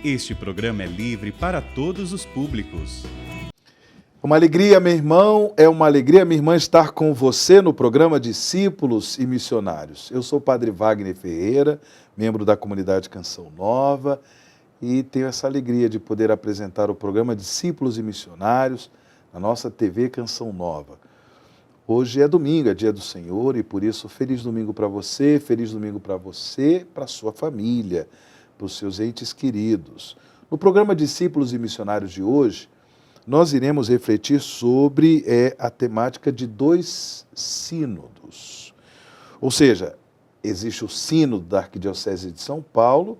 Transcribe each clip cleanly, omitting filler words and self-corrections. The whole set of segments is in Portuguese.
Este programa é livre para todos os públicos. Uma alegria, meu irmão, é uma alegria, minha irmã, estar com você no programa Discípulos e Missionários. Eu sou o Padre Wagner Ferreira, membro da comunidade Canção Nova, e tenho essa alegria de poder apresentar o programa Discípulos e Missionários na nossa TV Canção Nova. Hoje é domingo, é dia do Senhor, e por isso, feliz domingo para você, para sua família, para os seus entes queridos. No programa Discípulos e Missionários de hoje, nós iremos refletir sobre a temática de 2 sínodos. Ou seja, existe o sínodo da Arquidiocese de São Paulo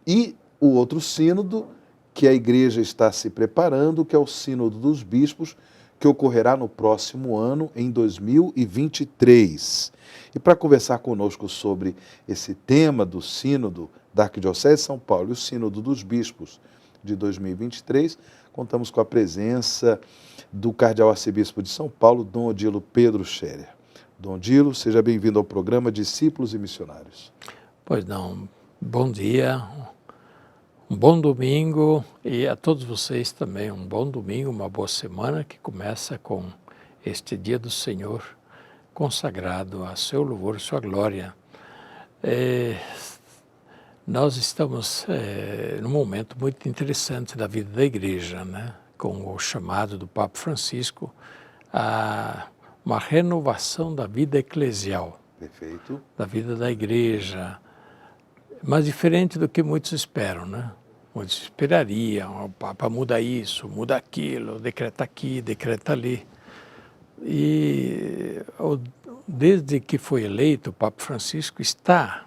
e o outro sínodo que a igreja está se preparando, que é o sínodo dos bispos, que ocorrerá no próximo ano, em 2023. E para conversar conosco sobre esse tema do sínodo da Arquidiocese de São Paulo e o sínodo dos bispos de 2023, contamos com a presença do cardeal arcebispo de São Paulo, Dom Odilo Pedro Scherer. Dom Odilo, seja bem-vindo ao programa Discípulos e Missionários. Pois não, bom dia, um bom domingo e a todos vocês também um bom domingo, uma boa semana que começa com este dia do Senhor consagrado a seu louvor e sua glória. Nós estamos num momento muito interessante da vida da igreja, né? Com o chamado do Papa Francisco a uma renovação da vida eclesial. Perfeito. Da vida da igreja, mas diferente do que muitos esperam, né? Muitos esperariam, o Papa muda isso, muda aquilo, decreta aqui, decreta ali. E desde que foi eleito, o Papa Francisco está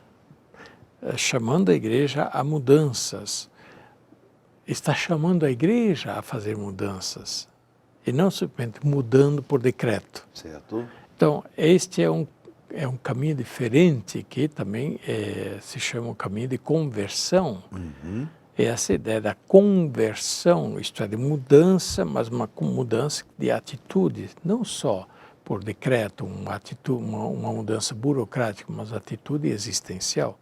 chamando a igreja a mudanças, está chamando a igreja a fazer mudanças, e não simplesmente mudando por decreto. Certo. Então, este é um caminho diferente que também se chama um caminho de conversão. Uhum. É essa ideia da conversão, isto é, de mudança, mas uma mudança de atitude, não só por decreto, uma mudança burocrática, mas atitude existencial,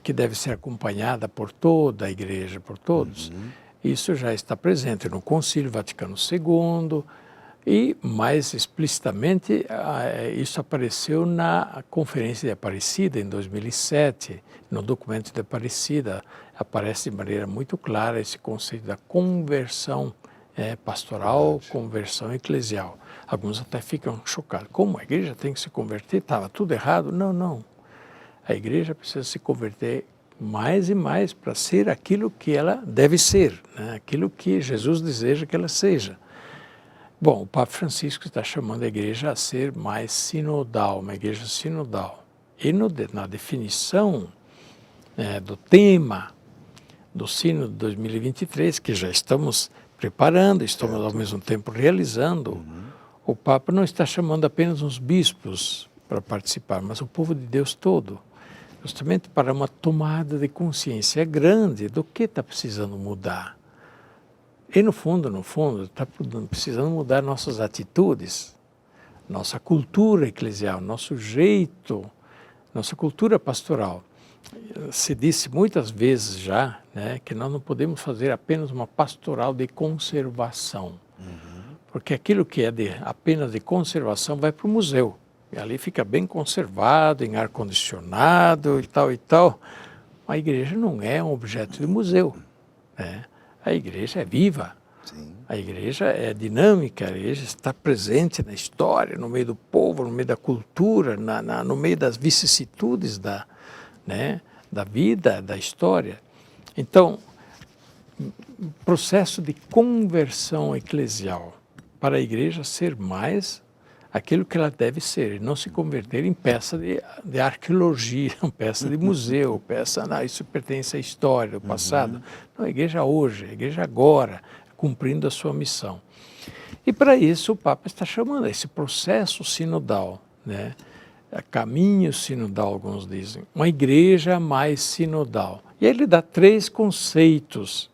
que deve ser acompanhada por toda a igreja, por todos. Uhum. Isso já está presente no Concílio Vaticano II, e, mais explicitamente, isso apareceu na Conferência de Aparecida, em 2007. No documento de Aparecida, aparece de maneira muito clara esse conceito da conversão pastoral, Verdade. Conversão eclesial. Alguns até ficam chocados. Como a igreja tem que se converter? Estava tudo errado? Não, não. A igreja precisa se converter mais e mais para ser aquilo que ela deve ser, né? Aquilo que Jesus deseja que ela seja. Bom, o Papa Francisco está chamando a igreja a ser mais sinodal, uma igreja sinodal. E na definição do tema do Sínodo de 2023, que já estamos preparando, estamos ao mesmo tempo realizando, o Papa não está chamando apenas os bispos para participar, mas o povo de Deus todo, justamente para uma tomada de consciência grande do que está precisando mudar. E no fundo, está precisando mudar nossas atitudes, nossa cultura eclesial, nosso jeito, nossa cultura pastoral. Se disse muitas vezes já, né, que nós não podemos fazer apenas uma pastoral de conservação, porque aquilo que é apenas de conservação vai para o museu, e ali fica bem conservado, em ar-condicionado e tal e tal. A igreja não é um objeto de museu, né? A igreja é viva, Sim. A igreja é dinâmica, a igreja está presente na história, no meio do povo, no meio da cultura, no meio das vicissitudes da vida, da história. Então, processo de conversão eclesial para a igreja ser mais aquilo que ela deve ser, e não se converter em peça de arqueologia, peça de museu, isso pertence à história, ao passado. Não, a igreja hoje, a igreja agora, cumprindo a sua missão. E para isso o Papa está chamando esse processo sinodal, né? Caminho sinodal, alguns dizem, uma igreja mais sinodal. E aí ele dá 3 conceitos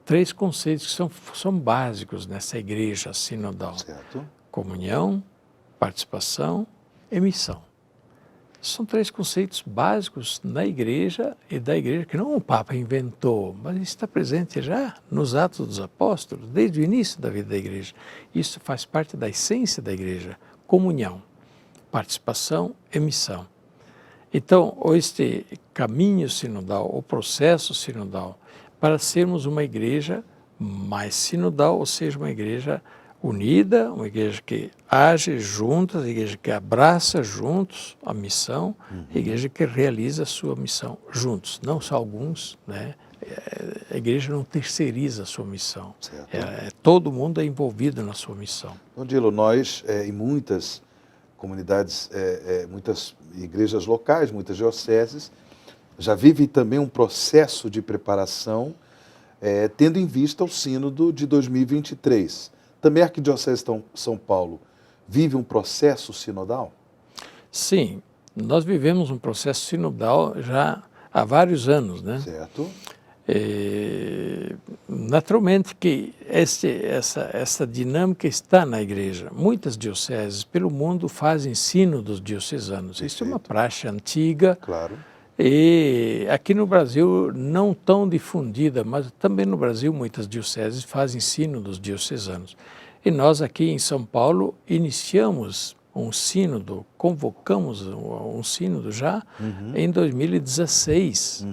que são básicos nessa igreja sinodal. Certo. Comunhão, participação e missão. São 3 conceitos básicos na igreja e da igreja que não o Papa inventou, mas está presente já nos Atos dos Apóstolos, desde o início da vida da igreja. Isso faz parte da essência da igreja: comunhão, participação e missão. Então, este caminho sinodal, o processo sinodal, para sermos uma igreja mais sinodal, ou seja, uma igreja unida, uma igreja que age juntas, uma igreja que abraça juntos a missão, a igreja que realiza a sua missão juntos, não só alguns, né? A igreja não terceiriza a sua missão, todo mundo é envolvido na sua missão. Dom Dilo, nós em muitas comunidades, muitas igrejas locais, muitas dioceses, já vive também um processo de preparação, tendo em vista o sínodo de 2023. Também a Arquidiocese de São Paulo vive um processo sinodal? Sim, nós vivemos um processo sinodal já há vários anos, né? Certo. Naturalmente que essa dinâmica está na igreja. Muitas dioceses pelo mundo fazem sínodos diocesanos. Perfeito. Isso é uma praxe antiga. Claro. E aqui no Brasil não tão difundida, mas também no Brasil muitas dioceses fazem sínodos diocesanos. E nós aqui em São Paulo iniciamos um sínodo, convocamos um sínodo já em 2016.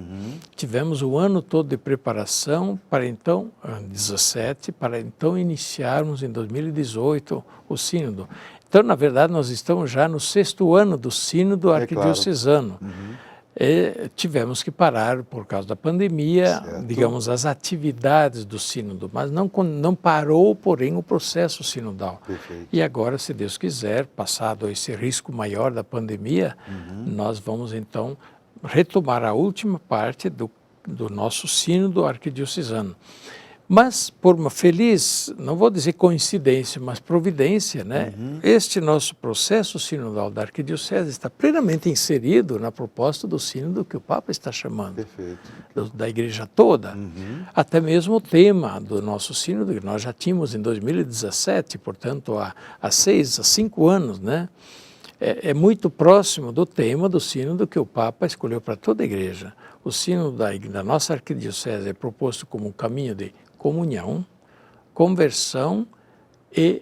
Tivemos o ano todo de preparação para então, 17, para então iniciarmos em 2018 o sínodo. Então, na verdade, nós estamos já no 6º ano do sínodo arquidiocesano. Claro. E tivemos que parar por causa da pandemia, certo, digamos, as atividades do sínodo, mas não parou, porém, o processo sinodal. Perfeito. E agora, se Deus quiser, passado esse risco maior da pandemia, nós vamos, então, retomar a última parte do nosso sínodo arquidiocesano. Mas, por uma feliz, não vou dizer coincidência, mas providência, né? Este nosso processo sinodal da Arquidiocese está plenamente inserido na proposta do sínodo que o Papa está chamando. Perfeito. Da igreja toda. Até mesmo o tema do nosso sínodo, que nós já tínhamos em 2017, portanto, há 5 anos, né? É muito próximo do tema do sínodo que o Papa escolheu para toda a igreja. O sínodo da nossa Arquidiocese é proposto como um caminho de comunhão, conversão e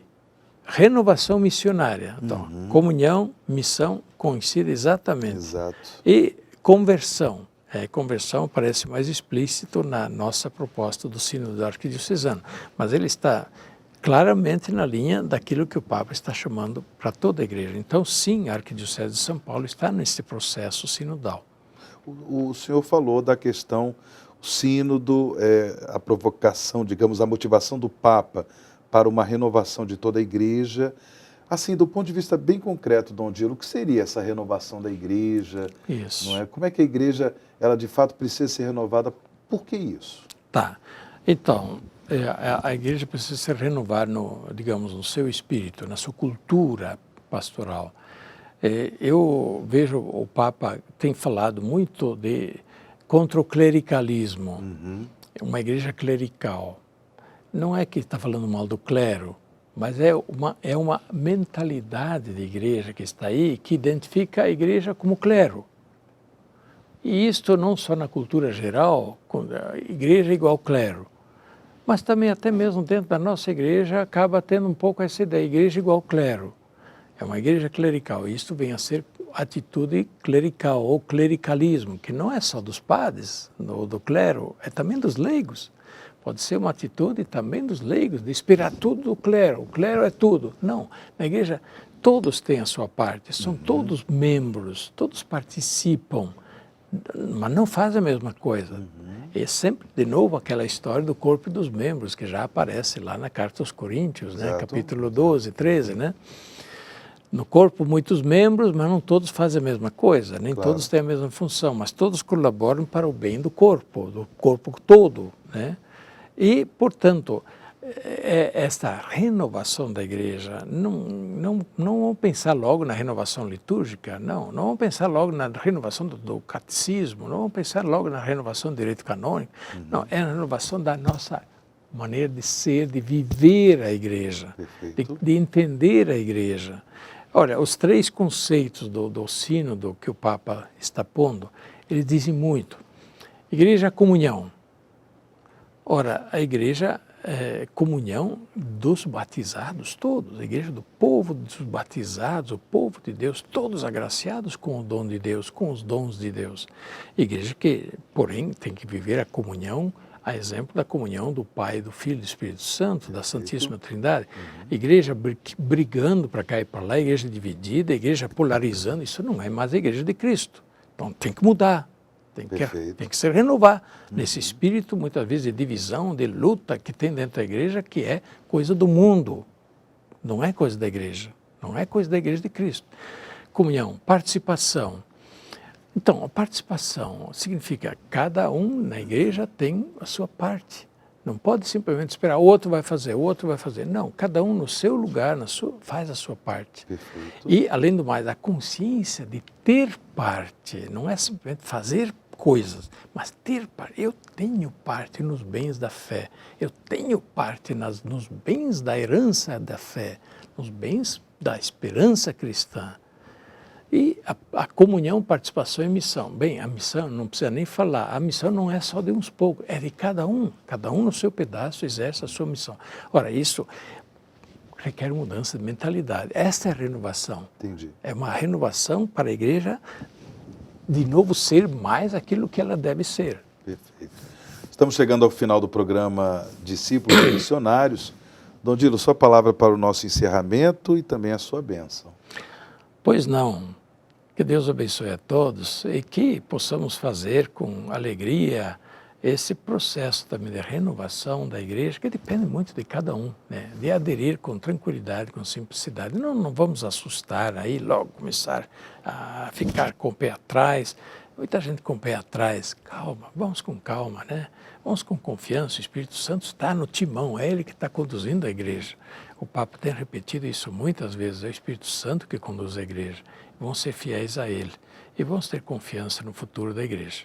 renovação missionária. Então, comunhão, missão, coincide exatamente. Exato. E conversão. Conversão parece mais explícito na nossa proposta do sínodo arquidiocesano, mas ele está claramente na linha daquilo que o Papa está chamando para toda a igreja. Então, sim, a Arquidiocese de São Paulo está nesse processo sinodal. O senhor falou da questão sínodo, a provocação, digamos, a motivação do Papa para uma renovação de toda a igreja. Assim, do ponto de vista bem concreto, Dom Dilo, o que seria essa renovação da igreja? Isso. Não é? Como é que a igreja, ela de fato precisa ser renovada? Por que isso? Tá. Então, a igreja precisa se renovar, digamos, no seu espírito, na sua cultura pastoral. Eu vejo o Papa tem falado muito contra o clericalismo, uma igreja clerical. Não é que está falando mal do clero, mas é uma mentalidade de igreja que está aí, que identifica a igreja como clero. E isto não só na cultura geral, a igreja é igual clero, mas também até mesmo dentro da nossa igreja acaba tendo um pouco essa ideia, igreja igual clero. É uma igreja clerical, e isto vem a ser atitude clerical ou clericalismo, que não é só dos padres ou do clero, é também dos leigos. Pode ser uma atitude também dos leigos, de esperar tudo do clero, o clero é tudo. Não, na igreja todos têm a sua parte, são todos membros, todos participam, mas não fazem a mesma coisa. É sempre, de novo, aquela história do corpo e dos membros, que já aparece lá na Carta aos Coríntios, né? Capítulo 12, 13, né? No corpo, muitos membros, mas não todos fazem a mesma coisa, nem todos têm a mesma função, mas todos colaboram para o bem do corpo todo, né? E, portanto, esta renovação da igreja, não vamos pensar logo na renovação litúrgica, não vamos pensar logo na renovação do catecismo, não vamos pensar logo na renovação do direito canônico, não, é a renovação da nossa maneira de ser, de viver a igreja, de entender a igreja. Olha, os 3 conceitos do sínodo que o Papa está pondo, eles dizem muito. Igreja, comunhão. Ora, a igreja é comunhão dos batizados todos, a igreja do povo dos batizados, o povo de Deus, todos agraciados com o dom de Deus, com os dons de Deus. Igreja que, porém, tem que viver a comunhão, a exemplo da comunhão do Pai, do Filho e do Espírito Santo, da Santíssima Trindade. Igreja brigando para cá e para lá, igreja dividida, igreja polarizando, isso não é mais a igreja de Cristo. Então tem que mudar. Tem que se renovar nesse espírito, muitas vezes, de divisão, de luta que tem dentro da igreja, que é coisa do mundo, não é coisa da igreja, não é coisa da igreja de Cristo. Comunhão, participação. Então, a participação significa que cada um na igreja tem a sua parte. Não pode simplesmente esperar, o outro vai fazer, o outro vai fazer. Não, cada um no seu lugar, faz a sua parte. Perfeito. E, além do mais, a consciência de ter parte, não é simplesmente fazer coisas, mas ter parte. Eu tenho parte nos bens da fé, eu tenho parte nos bens da herança da fé, nos bens da esperança cristã. E a comunhão, participação e missão. Bem, a missão, não precisa nem falar, a missão não é só de uns poucos, é de cada um no seu pedaço exerce a sua missão. Ora, isso requer mudança de mentalidade. Esta é a renovação. Entendi. É uma renovação para a igreja, de novo, ser mais aquilo que ela deve ser. Perfeito. Estamos chegando ao final do programa Discípulos e Missionários. Dom Dilo, sua palavra para o nosso encerramento e também a sua bênção. Pois não. Que Deus abençoe a todos e que possamos fazer com alegria esse processo também de renovação da igreja, que depende muito de cada um, né? De aderir com tranquilidade, com simplicidade. Não vamos assustar aí, logo começar a ficar com o pé atrás. Muita gente com o pé atrás. Calma, vamos com calma, né? Vamos com confiança. O Espírito Santo está no timão, é Ele que está conduzindo a igreja. O Papa tem repetido isso muitas vezes, é o Espírito Santo que conduz a igreja. Vamos ser fiéis a Ele e vamos ter confiança no futuro da igreja.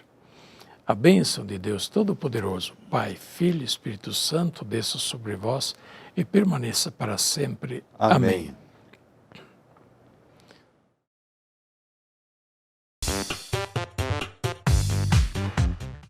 A bênção de Deus Todo-Poderoso, Pai, Filho e Espírito Santo, desça sobre vós e permaneça para sempre. Amém.